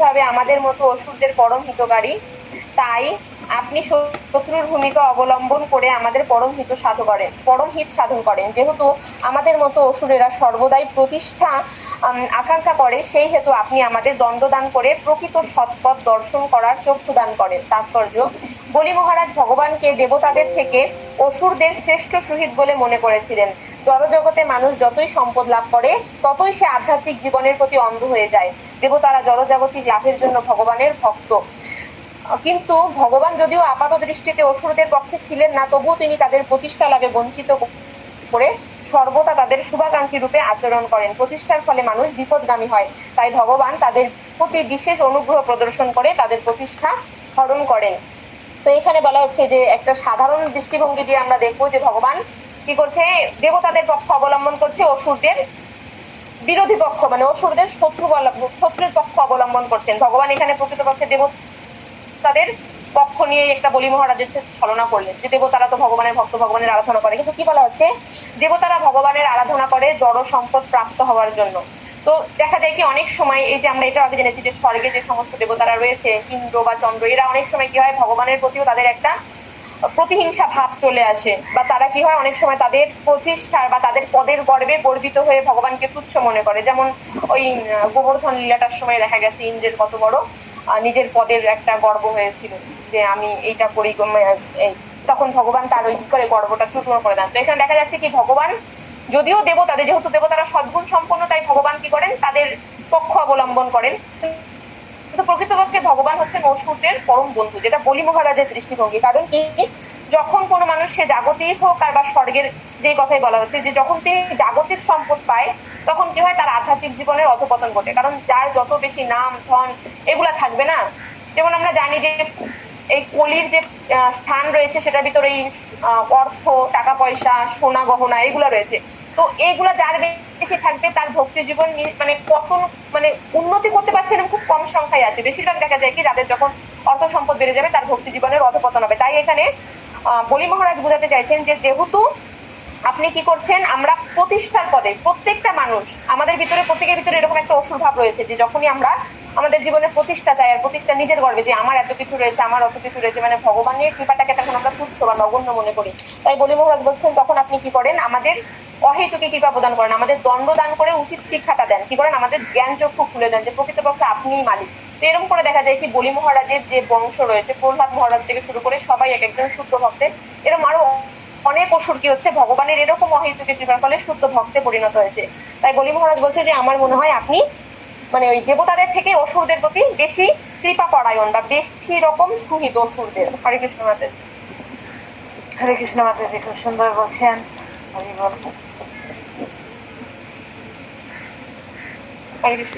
ভাবে আমাদের মতো অসুরদের পরম হিতকারী, তাই আপনি শত্রুর ভূমিকা অবলম্বন করে আমাদের পরম হিত সাধন করেন। যেহেতু আমাদের মতো অসুরেরা সর্বদাই প্রতিষ্ঠা আকাঙ্ক্ষা করে, সেই হেতু আপনি আমাদের দণ্ডদান করে প্রকৃত সৎপথ দর্শন করার চক্ষু দান করেন। তাৎপর্য: বলি মহারাজ ভগবানকে দেবতাদের থেকে অসুরদের শ্রেষ্ঠ সুহৃদ বলে মনে করেছিলেন। জড়জগতে মানুষ যতই সম্পদ লাভ করে ততই সে আধ্যাত্মিক জীবনের প্রতি অন্ধ হয়ে যায়। দেবতারা জড়জাগতিক লাভের জন্য ভগবানের ভক্ত, কিন্তু ভগবান যদিও আপাত দৃষ্টিতে অসুরদের পক্ষে ছিলেন না, তবুও তিনি তাদের প্রতিষ্ঠা লাভে বঞ্চিত করে সর্বদা তাদের শুভাকাঙ্ক্ষী রূপে আচরণ করেন। প্রতিষ্ঠার ফলে মানুষ বিপদগামী হয়, তাই ভগবান তাদের প্রতি বিশেষ অনুগ্রহ প্রদর্শন করে তাদের প্রতিষ্ঠা হরণ করেন। তো এখানে বলা হচ্ছে যে একটা সাধারণ দৃষ্টিভঙ্গি দিয়ে আমরা দেখবো যে ভগবান কি করছে, দেবতাদের পক্ষ অবলম্বন করছে, অসুরদের বিরোধী পক্ষ মানে অসুরদের শত্রুর পক্ষ অবলম্বন করছেন। ভগবান এখানে প্রকৃতপক্ষে দেবতাদের পক্ষ নিয়ে একটা বলি মহারাজের ছলনা করলেন যে দেবতারা তো ভগবানের ভক্ত, ভগবানের আরাধনা করে, কিন্তু কি বলা হচ্ছে, দেবতারা ভগবানের আরাধনা করে জড় সম্পদ প্রাপ্ত হওয়ার জন্য। তো দেখা যায় কি অনেক সময়, এই যে আমরা এটা আগে জেনেছি যে স্বর্গে যে সমস্ত দেবতারা রয়েছে, ইন্দ্র বা চন্দ্র, এরা অনেক সময় কি হয়, ভগবানের প্রতিও তাদের একটা প্রতিহিংসা ভাব চলে আসে, বা তারা কি হয় অনেক সময় তাদের প্রতিষ্ঠার বা তাদের পদের গর্বে গর্বিত হয়ে ভগবানকে তুচ্ছ মনে করে। যেমন ওই গোবর্ধন লীলাটার সময় দেখা গেছে ইন্দ্রের কত বড় নিজের পদের একটা গর্ব হয়েছিল যে আমি এইটা করি, তখন ভগবান তার ওই করে গর্বটা চূর্ণ করে দেন। তো এখানে দেখা যাচ্ছে কি ভগবান যদিও দেবতাদের, যেহেতু দেবতারা সদ্গুণ সম্পন্ন, তাই ভগবান কি করেন, তাদের পক্ষ অবলম্বন করেন। কিন্তু প্রকৃতপক্ষে ভগবান হচ্ছেন অসুরদের পরম বন্ধু, যেটা বলি মহারাজের দৃষ্টিভঙ্গি। কারণ কি, যখন কোনো মানুষ সে জাগতিক হোক আর বা স্বর্গের, যে কথাই বলা হচ্ছে যে যখন তিনি জাগতিক সম্পদ পায় তখন কি হয়, তার আধ্যাত্মিক জীবনের অধঃপতন ঘটে। কারণ যার যত বেশি নাম ধন এগুলা থাকবে না, যেমন আমরা জানি যে এই কলির যে স্থান রয়েছে সেটার ভিতরে এই অর্থ, টাকা পয়সা, সোনা গহনা এগুলো রয়েছে। তো এইগুলা যার বেশি থাকবে তার ভক্তি জীবন মানে পতন, মানে উন্নতি করতে পারছে না, খুব কম সংখ্যায় আছে। বেশিরভাগ দেখা যায় কি যাদের যখন অর্থ সম্পদ বেড়ে যাবে তার ভক্তি জীবনের অধঃপতন হবে। তাই এখানে বলি মহারাজ বোঝাতে চাইছেন যে যেহেতু আপনি কি করছেন, আমরা প্রতিষ্ঠার পদে, প্রত্যেকটা মানুষ আমাদের ভিতরে, প্রত্যেকের ভিতরে এরকম একটা অসুর ভাব রয়েছে যে যখনই আমরা আমাদের জীবনের প্রতিষ্ঠা চাই, আর প্রতিষ্ঠা নিজের গর্বে যে আমার এত কিছু রয়েছে, আমার অত কিছু রয়েছে, মানে ভগবানের কৃপাটাকে তখন আমরা তুচ্ছ বা নগণ্য মনে করি। তাই বলি মহারাজ বলছেন তখন আপনি কি করেন, আমাদের অহেতুকে কৃপা প্রদান করেন, আমাদের দণ্ড দান করে উচিত শিক্ষাটা দেন, কি করেন, আমাদের জ্ঞান চক্ষু খুলে দেন যে প্রকৃতপক্ষে আপনিই মালিক। তো এরকম করে দেখা যায় কি বলি মহারাজের যে বংশ রয়েছে, প্রহ্লাদ মহারাজ থেকে শুরু করে সবাই এক একজন শুদ্ধ ভক্তের, এরকম আরো অনেক অসুর কি হচ্ছে ভগবানের এরকম অহেতুকে কৃপার ফলে শুদ্ধ ভক্তে পরিণত হয়েছে। তাই বলি মহারাজ বলছে যে আমার মনে হয় আপনি মানে ওই দেবতাদের থেকে অসুরদের প্রতি বেশি কৃপা পরায়ণ বা বেশি রকম সুহিত অসুরদের। হরে কৃষ্ণ মাতাজি। হরে কৃষ্ণ মাতাজি, খুব সুন্দর বলছেন। হরি বল। হরে কৃষ্ণ।